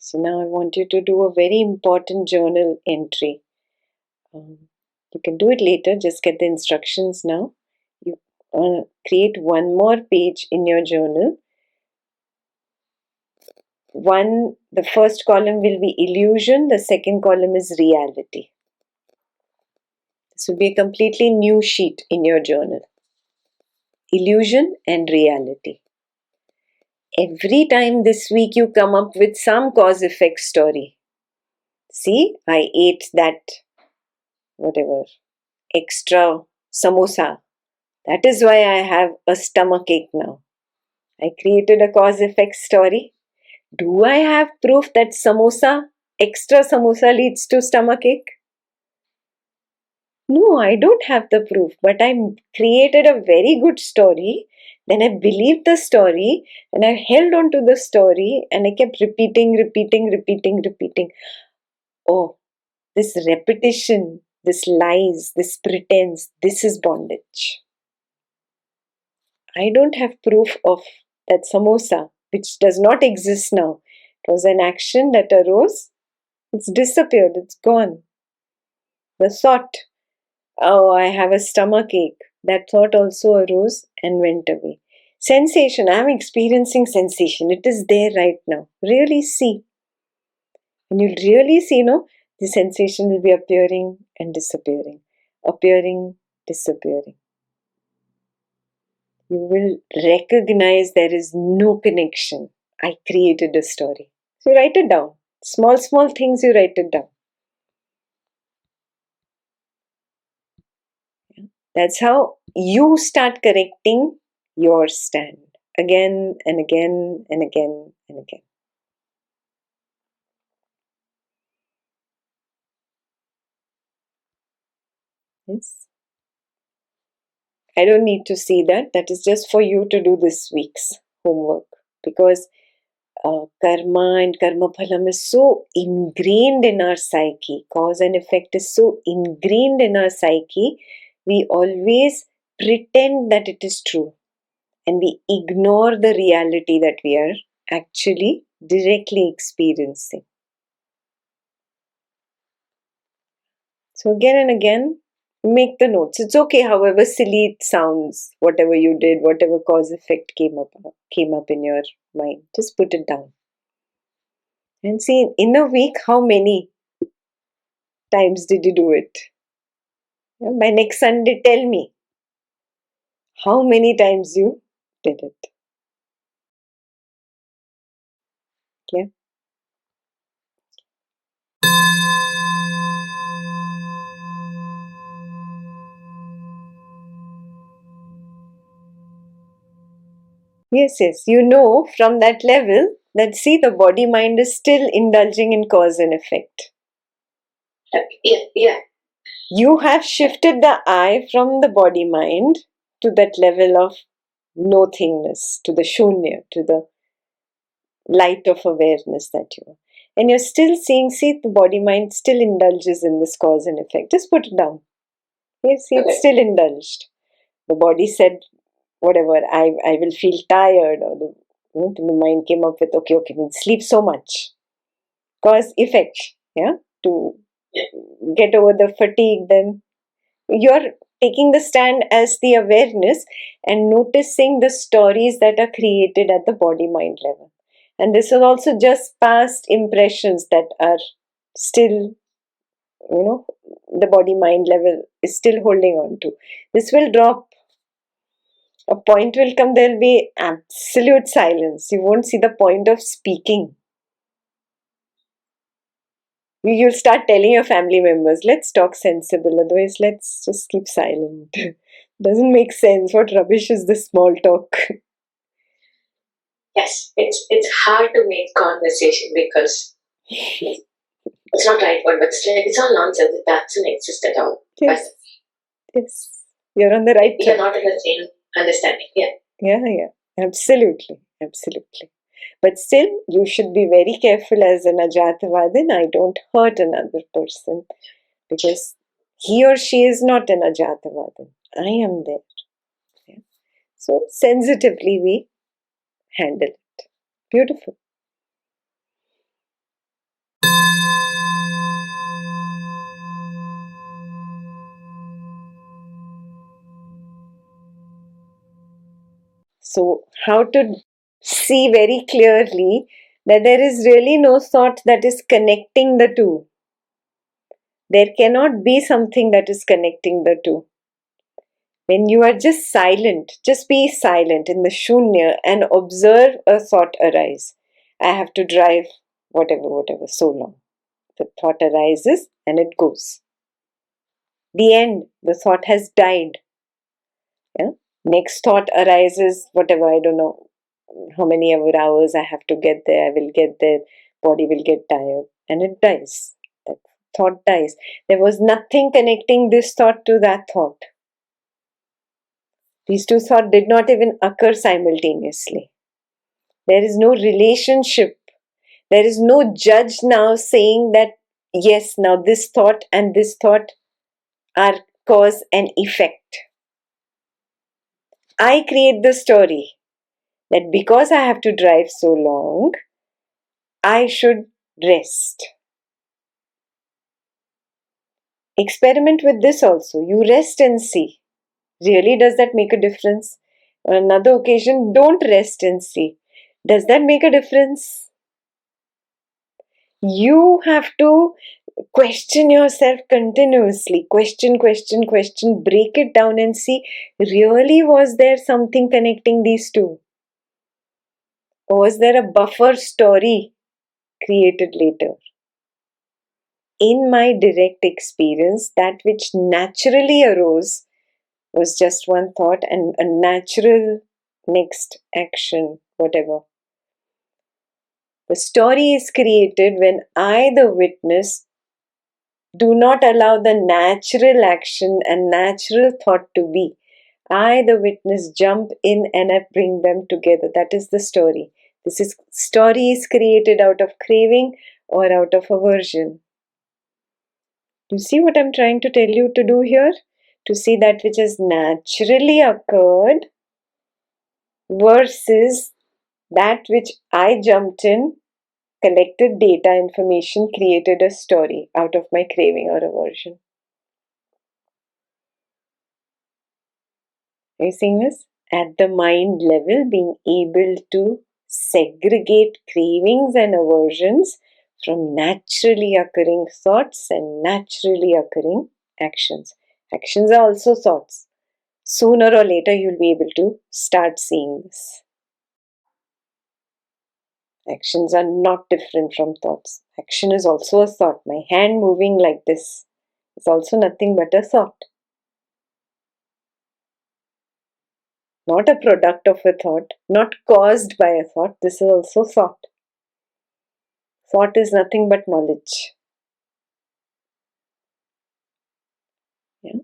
So now I want you to do a very important journal entry. You can do it later, just get the instructions now. You create one more page in your journal. The first column will be illusion, the second column is reality. This will be a completely new sheet in your journal. Illusion and reality. Every time this week you come up with some cause-effect story. See, I ate that, whatever, extra samosa. That is why I have a stomach ache now. I created a cause-effect story. Do I have proof that extra samosa leads to stomach ache? No, I don't have the proof, but I created a very good story. Then I believed the story and I held on to the story and I kept repeating. Oh, this repetition, this lies, this pretense, this is bondage. I don't have proof of that samosa, which does not exist now. It was an action that arose, it's disappeared, it's gone. The thought, oh, I have a stomach ache, that thought also arose and went away. Sensation, I'm experiencing sensation. It is there right now. Really see. When you really see, the sensation will be appearing and disappearing. Appearing, disappearing. You will recognize there is no connection. I created a story. So you write it down. Small things you write it down. That's how you start correcting your stand again and again and again and again. Yes. I don't need to see that. That is just for you to do this week's homework, because karma and karma phalam is so ingrained in our psyche. Cause and effect is so ingrained in our psyche. We always pretend that it is true and we ignore the reality that we are actually directly experiencing. So again and again, make the notes. It's okay, however silly it sounds, whatever you did, whatever cause effect came up in your mind, just put it down. And see, in a week, how many times did you do it? By next Sunday, tell me how many times you did it. Yeah. Yes, you know from that level that, see, the body mind is still indulging in cause and effect. Yeah. You have shifted the I from the body mind to that level of nothingness, to the shunya, to the light of awareness that you are. And you're still seeing, see, the body mind still indulges in this cause and effect. Just put it down. Yes, it's still indulged. The body said, whatever, I will feel tired, or the mind came up with, okay, then sleep so much. Cause effect, yeah, to get over the fatigue. Then you're taking the stand as the awareness and noticing the stories that are created at the body mind level. And this is also just past impressions that are still, the body mind level is still holding on to. This will drop. A point will come, there will be absolute silence. You won't see the point of speaking. You'll start telling your family members, let's talk sensible, otherwise let's just keep silent. Doesn't make sense. What rubbish is this small talk? Yes, it's hard to make conversation because it's not right word, but it's all nonsense. It doesn't exist at all. Yes. You're on the right track. You're not in the same understanding. Yeah. Absolutely. But still, you should be very careful as an Ajatavadin. I don't hurt another person because he or she is not an Ajatavadin. I am there. Yeah. So sensitively we handle it. Beautiful. So, how to see very clearly that there is really no thought that is connecting the two. There cannot be something that is connecting the two. When you are just silent, just be silent in the shunya and observe a thought arise. I have to drive whatever, so long. The thought arises and it goes. The end, the thought has died. Yeah? Next thought arises, whatever, I don't know how many hours I have to get there, I will get there, body will get tired, and it dies. That thought dies. There was nothing connecting this thought to that thought. These two thoughts did not even occur simultaneously. There is no relationship. There is no judge now saying that, yes, now this thought and this thought are cause and effect. I create the story that because I have to drive so long, I should rest. Experiment with this also. You rest and see. Really, does that make a difference? On another occasion, don't rest and see. Does that make a difference? You have to question yourself continuously. Question, break it down and see, really was there something connecting these two? Or was there a buffer story created later? In my direct experience, that which naturally arose was just one thought and a natural next action, whatever. The story is created when I, the witness, do not allow the natural action and natural thought to be. I, the witness, jump in and I bring them together. That is the story. Story is created out of craving or out of aversion. You see what I'm trying to tell you to do here? To see that which has naturally occurred versus that which I jumped in, collected data, information, created a story out of my craving or aversion. Are you seeing this? At the mind level, being able to segregate cravings and aversions from naturally occurring thoughts and naturally occurring actions. Actions are also thoughts. Sooner or later, you'll be able to start seeing this. Actions are not different from thoughts. Action is also a thought. My hand moving like this is also nothing but a thought. Not a product of a thought, not caused by a thought. This is also thought. Thought is nothing but knowledge. Yeah.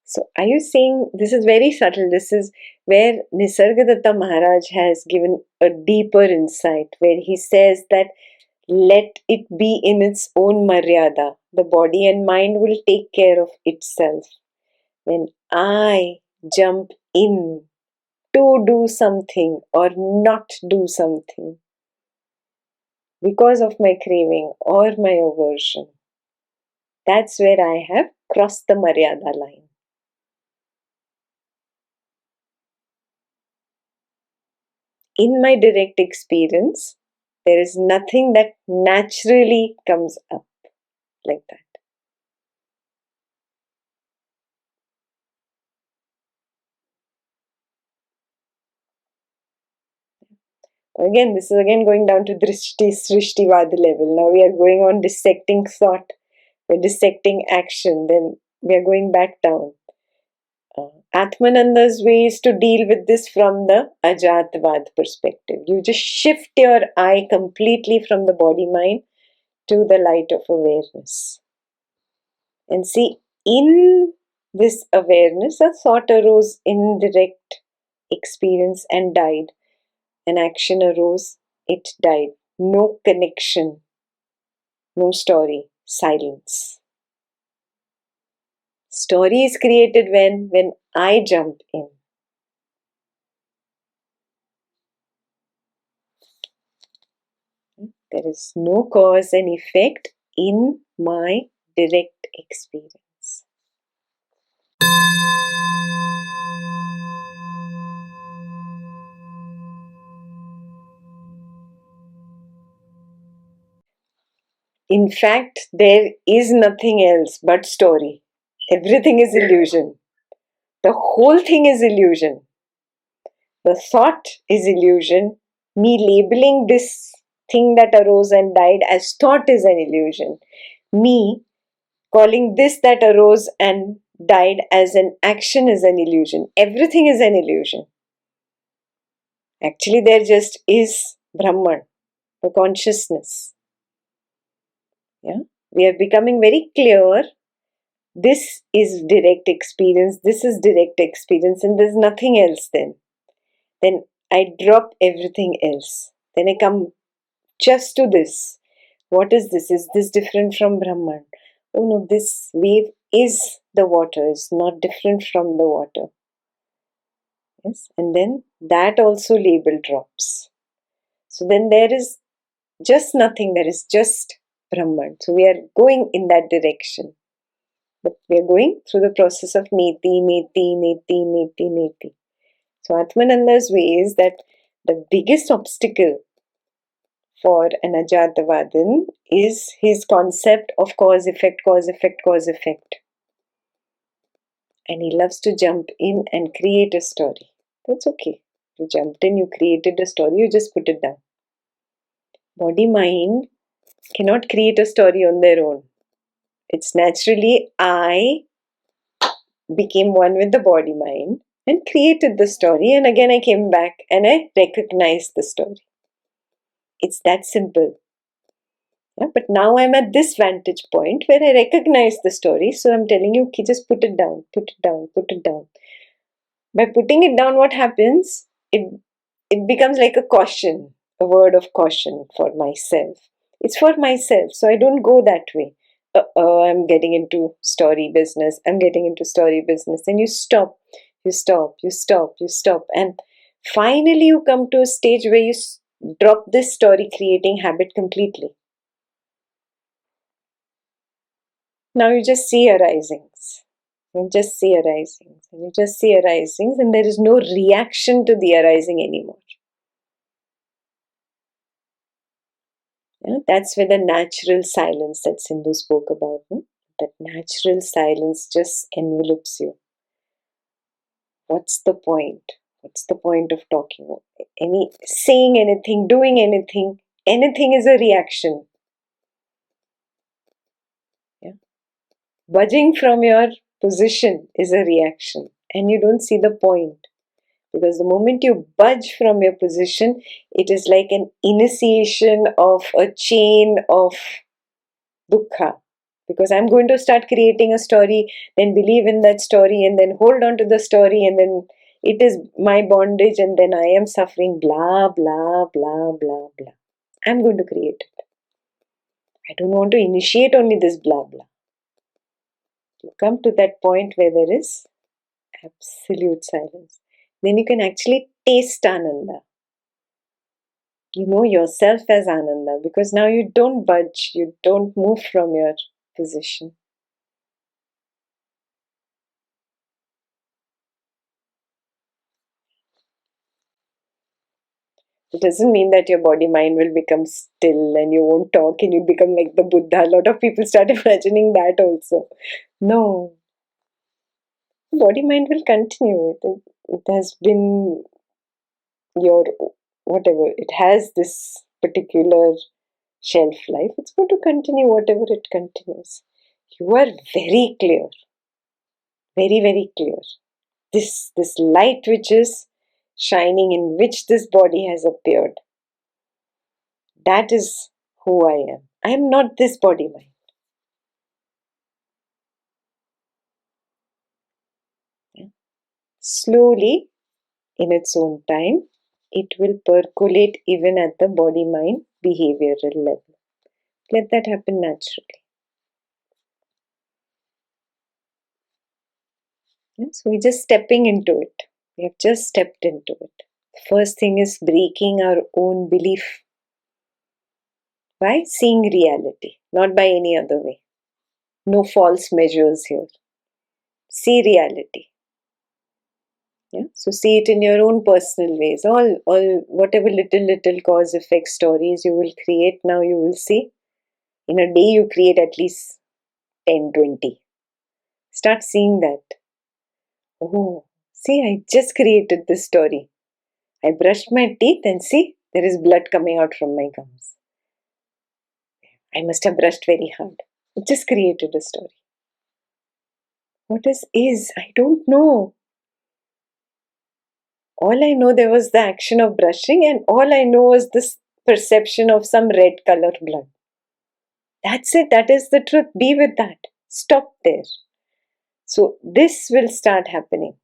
So, are you saying this is very subtle? This is where Nisargadatta Maharaj has given a deeper insight, where he says that let it be in its own maryada. The body and mind will take care of itself. When I jump in to do something or not do something because of my craving or my aversion, that's where I have crossed the maryada line. In my direct experience, there is nothing that naturally comes up like that. Again, this is again going down to Drishti, Srishtivada level. Now we are going on dissecting thought, we're dissecting action, then we are going back down. Atmananda's way is to deal with this from the Ajatvad perspective. You just shift your eye completely from the body mind to the light of awareness. And see, in this awareness, a thought arose in direct experience and died. An action arose, it died. No connection, no story, silence. Story is created when I jump in. There is no cause and effect in my direct experience. In fact, there is nothing else but story. Everything is illusion. The whole thing is illusion. The thought is illusion. Me labeling this thing that arose and died as thought is an illusion. Me calling this that arose and died as an action is an illusion. Everything is an illusion. Actually, there just is Brahman, the consciousness. Yeah, we are becoming very clear. This is direct experience. This is direct experience, and there's nothing else. Then I drop everything else. Then I come just to this. What is this? Is this different from Brahman? Oh no, this wave is the water. Is not different from the water. Yes, and then that also label drops. So then there is just nothing. There is just Brahman. So we are going in that direction. But we are going through the process of neti, neti, neti, neti, neti. So Atmananda's way is that the biggest obstacle for an Ajatavadin is his concept of cause, effect, cause, effect, cause, effect. And he loves to jump in and create a story. That's okay. You jumped in, you created a story, you just put it down. Body mind cannot create a story on their own. It's naturally I became one with the body mind and created the story, and again I came back and I recognized the story. It's that simple. Yeah, but now I'm at this vantage point where I recognize the story, so I'm telling you, just put it down, put it down, put it down. By putting it down, what happens? It becomes like a caution, a word of caution for myself. It's for myself, so I don't go that way. I'm getting into story business. I'm getting into story business. And you stop, you stop, you stop, you stop. And finally, you come to a stage where you drop this story creating habit completely. Now you just see arisings. You just see arisings. And you just see arisings, and there is no reaction to the arising anymore. Yeah, that's where the natural silence that Sindhu spoke about. That natural silence just envelops you. What's the point? What's the point of talking? Saying anything, doing anything, anything is a reaction. Yeah? Budging from your position is a reaction, and you don't see the point. Because the moment you budge from your position, it is like an initiation of a chain of dukkha. Because I'm going to start creating a story, then believe in that story, and then hold on to the story, and then it is my bondage, and then I am suffering, blah, blah, blah, blah, blah. I'm going to create it. I don't want to initiate only this blah, blah. You come to that point where there is absolute silence. Then you can actually taste Ananda. You know yourself as Ananda, because now you don't budge, you don't move from your position. It doesn't mean that your body mind will become still and you won't talk and you become like the Buddha. A lot of people start imagining that also. No. Body mind will continue. It has been your whatever. It has this particular shelf life. It's going to continue whatever it continues. You are very clear. Very, very clear. This light which is shining, in which this body has appeared, that is who I am. I am not this body mind. Yeah. Slowly, in its own time, it will percolate even at the body mind behavioral level. Let that happen naturally. Yeah. So we're just stepping into it. We have just stepped into it. The first thing is breaking our own belief by seeing reality, not by any other way. No false measures here. See reality. Yeah? So see it in your own personal ways. All whatever little cause effect stories you will create now, you will see In a day you create at least 10, 20. Start seeing that. Oh, see, I just created this story. I brushed my teeth and see, there is blood coming out from my gums. I must have brushed very hard. I just created a story. What is? I don't know. All I know, there was the action of brushing, and all I know was this perception of some red color blood. That's it. That is the truth. Be with that. Stop there. So this will start happening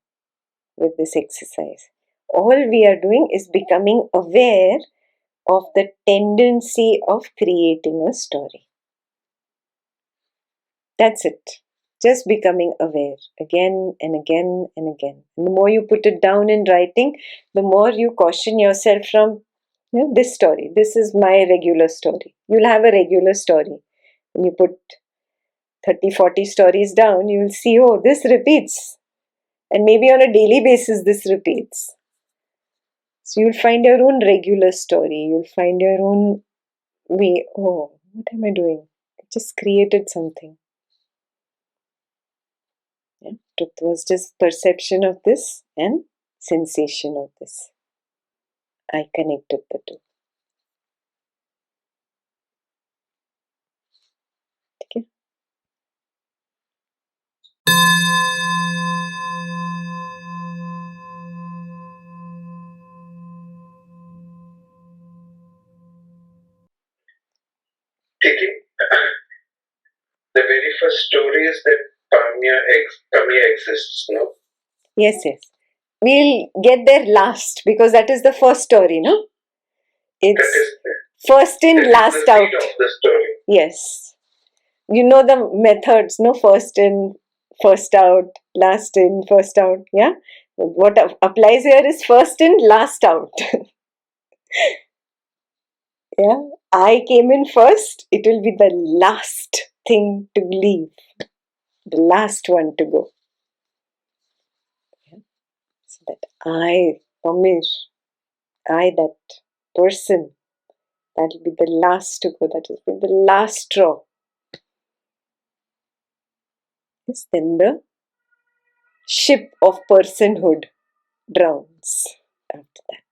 with this exercise. All we are doing is becoming aware of the tendency of creating a story. That's it. Just becoming aware again and again and again. And the more you put it down in writing, the more you caution yourself from this story. This is my regular story. You'll have a regular story. When you put 30, 40 stories down, you will see, oh, this repeats. And maybe on a daily basis, this repeats. So you'll find your own regular story. You'll find your own way. Oh, what am I doing? I just created something. Yeah. Truth was just perception of this and sensation of this. I connected the two. Okay. Taking the very first story is that Pamya exists, no? Yes, yes. We'll get there last because that is the first story, no? It's first in, last out. Of the story. Yes. You know the methods, no? First in, first out, last in, first out. Yeah? What applies here is first in, last out. Yeah? I came in first, it will be the last thing to leave, the last one to go. Yeah? So that I, Pamir, I, that person, that will be the last to go, that will be the last straw. Yes, then the ship of personhood drowns after that.